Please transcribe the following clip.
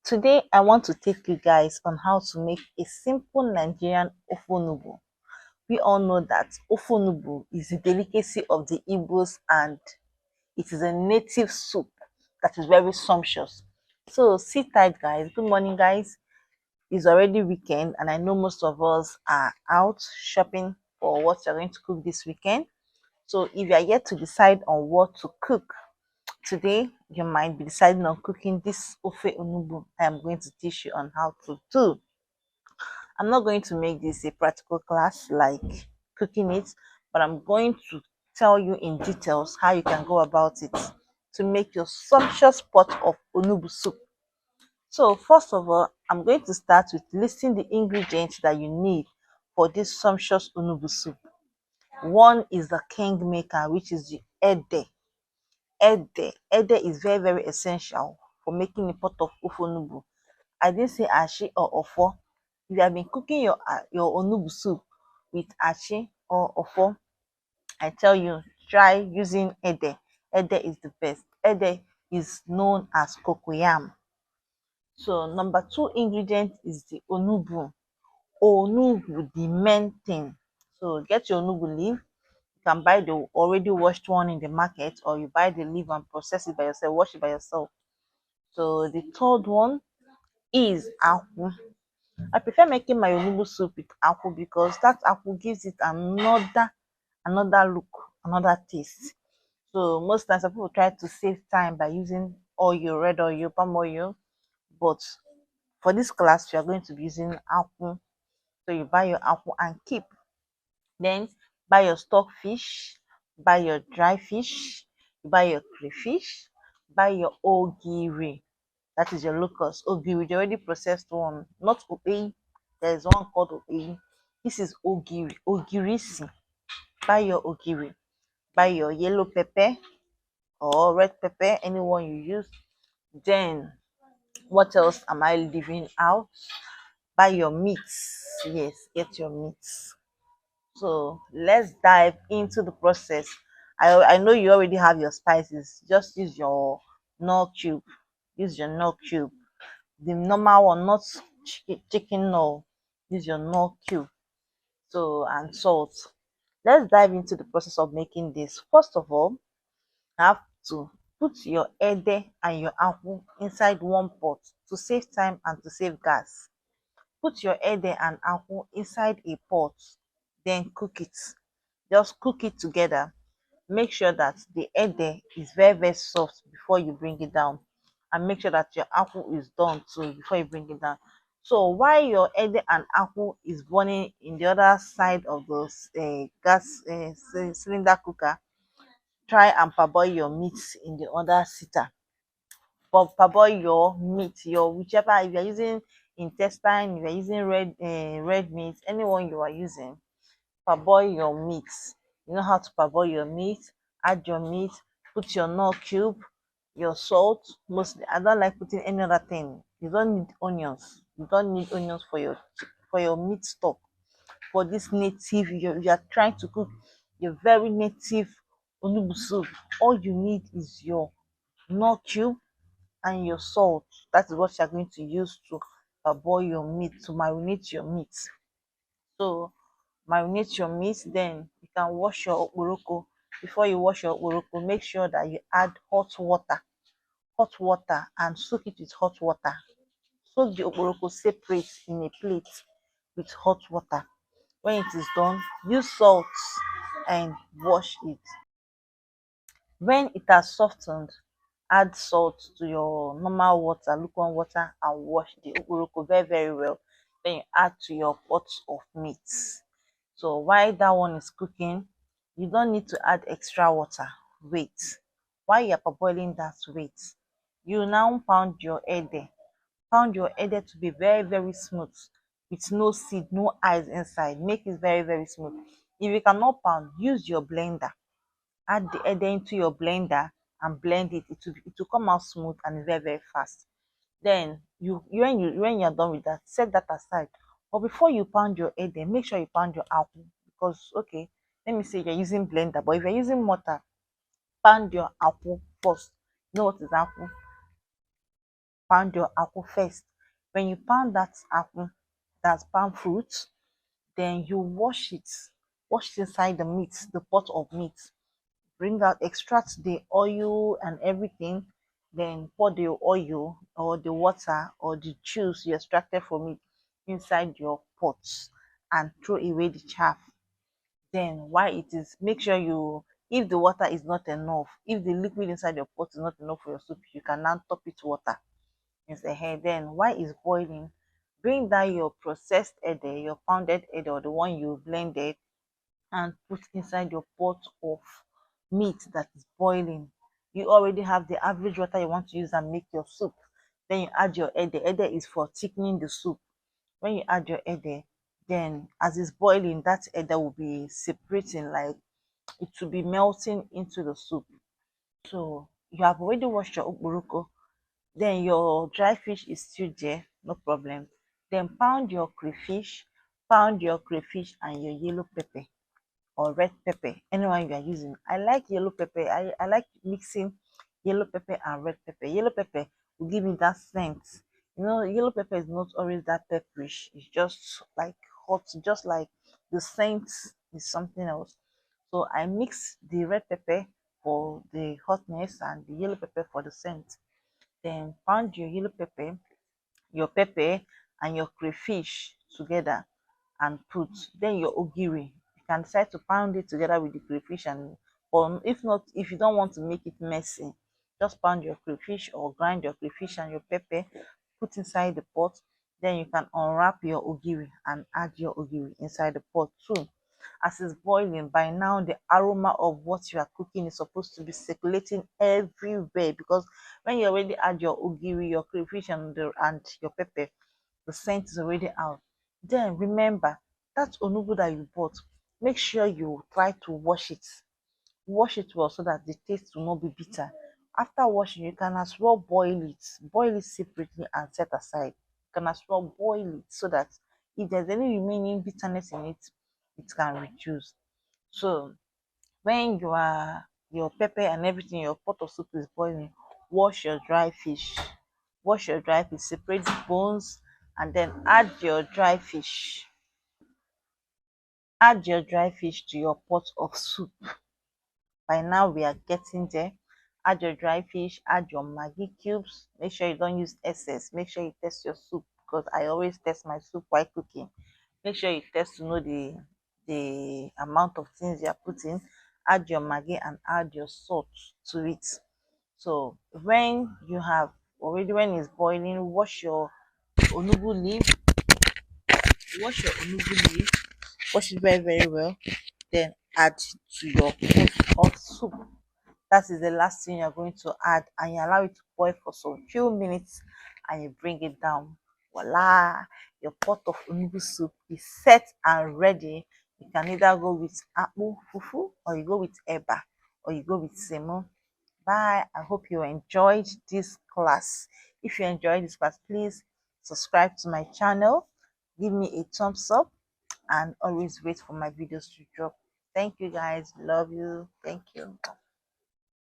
Today, I want to take you guys on how to make a simple Nigerian ofonubu. We all know that ofonubu is a delicacy of the Igbos and it is a native soup that is very sumptuous. So sit tight, guys. Good morning, guys. It's already weekend, and I know most of us are out shopping for what you're going to cook this weekend. So if you are yet to decide on what to cook, today, you might be deciding on cooking this ofe onugbu I am going to teach you on how to do. I'm not going to make this a practical class like cooking it, but I'm going to tell you in details how you can go about it to make your sumptuous pot of onugbu soup. So first of all, I'm going to start with listing the ingredients that you need for this sumptuous onugbu soup. One is the king maker, which is the ede. Ede is very essential for making a pot of ofonubu. I didn't say ashi or ofo. If you have been cooking your onubu soup with ashi or ofo, I tell you, try using ede. Ede is the best. Ede is known as cocoyam. So number two ingredient is the onubu. Onubu, the main thing. So get your onubu leaf. You can buy the already washed one in the market, or you buy the leaf and process it by yourself, wash it by yourself. So the third one is akwu. I prefer making my onubu soup with akwu because that akwu gives it another look, another taste. So most times some people try to save time by using oil, red oil, palm oil, but for this class we are going to be using akwu. So you buy your akwu and keep. Then buy your stock fish, buy your dry fish, buy your crayfish, buy your ogiri. That is your locust. Ogiri, the already processed one, not obey. There is one called obey. This is ogiri. Ogirisi. Buy your ogiri. Buy your yellow pepper or red pepper, anyone you use. Then, what else am I leaving out? Buy your meats. Yes, get your meats. So let's dive into the process. I know you already have your spices. Just use your knorr cube. Use your knorr cube. The normal one, not chicken knorr. Use your knorr cube. So and salt. Let's dive into the process of making this. First of all, you have to put your ede and your apple inside one pot to save time and to save gas. Put your ede and apple inside a pot, then cook it. Just cook it together. Make sure that the ede is very soft before you bring it down, and make sure that your apple is done too before you bring it down. So while your ede and apple is burning in the other side of the gas cylinder cooker, try and parboil your meat in the other seater. But parboil your meat, your whichever, if you're using intestine, if you're using red meat, anyone you are using, parboil your meat. You know how to parboil your meat. Add your meat, put your knorr cube, your salt. Mostly, I don't like putting any other thing. You don't need onions. You don't need onions for your meat stock. For this native, you are trying to cook your very native onugbu soup. All you need is your knorr cube and your salt. That is what you are going to use to parboil your meat, to marinate your meat. So marinate your meat, then you can wash your okporoko. Before you wash your okporoko, make sure that you add hot water and soak it with hot water. Soak the okporoko separate in a plate with hot water. When it is done, use salt and wash it. When it has softened, add salt to your normal water, lukewarm water, and wash the okporoko very well. Then you add to your pot of meat. So while that one is cooking, you don't need to add extra water. Wait. While you're parboiling that, wait. You now pound your ede. Pound your ede to be very smooth, with no seed, no eyes inside. Make it very smooth. If you cannot pound, use your blender. Add the ede into your blender and blend it. It will come out smooth and very fast. Then when you're done with that, set that aside. But before you pound your ede, make sure you pound your apple, because okay, let me say you're using blender, but if you're using mortar, pound your apple first. You know what is apple? pound your apple first. When you pound that apple, that's palm fruit, then you wash it inside the meat, the pot of meat. Bring out, extract the oil and everything, then pour the oil or the water or the juice you extracted from it inside your pot and throw away the chaff. Then while it is, make sure you, if the water is not enough, if the liquid inside your pot is not enough for your soup, you can now top it water instead. Then while it's boiling, bring down your processed ede, your pounded ede or the one you blended, and put inside your pot of meat that is boiling. You already have the average water you want to use and make your soup. Then you add your ede. Ede is for thickening the soup. When you add your ede, then as it's boiling, that ede will be separating, like it will be melting into the soup. So you have already washed your okporoko. Then your dry fish is still there, no problem. Then pound your crayfish and your yellow pepper or red pepper, anyone you are using. I like yellow pepper. I like mixing yellow pepper and red pepper. Yellow pepper will give me that scent. Yellow pepper is not always that pepperish. It's just like hot, just like the scent is something else. So I mix the red pepper for the hotness and the yellow pepper for the scent. Then pound your pepper and your crayfish together and put. Then your ogiri, you can decide to pound it together with the crayfish, and or if not, if you don't want to make it messy, just pound your crayfish or grind your crayfish and your pepper, put inside the pot. Then you can unwrap your ogiri and add your ogiri inside the pot too. As it's boiling, by now the aroma of what you are cooking is supposed to be circulating everywhere, because when you already add your ogiri, your crayfish and your pepper, the scent is already out. Then remember that onugbu that you bought, make sure you try to wash it. Wash it well so that the taste will not be bitter. After washing, you can as well boil it. Boil it separately and set aside. You can as well boil it so that if there's any remaining bitterness in it, it can reduce. So when your pepper and everything, your pot of soup is boiling, wash your dry fish. Wash your dry fish, separate the bones, and then add your dry fish. Add your dry fish to your pot of soup. By now we are getting there. Add your dry fish, add your Maggi cubes. Make sure you don't use excess. Make sure you test your soup, because I always test my soup while cooking. Make sure you test to know the amount of things you are putting. Add your Maggi and add your salt to it. So when it's boiling, wash your onugbu leaf, wash it very, very well, then add to your pot of soup. That is the last thing you're going to add, and you allow it to boil for some few minutes and you bring it down. Voila! Your pot of onugbu soup is set and ready. You can either go with apple fufu, or you go with eba, or you go with semo. Bye. I hope you enjoyed this class. If you enjoyed this class, please subscribe to my channel, give me a thumbs up, and always wait for my videos to drop. Thank you guys. Love you. Thank you.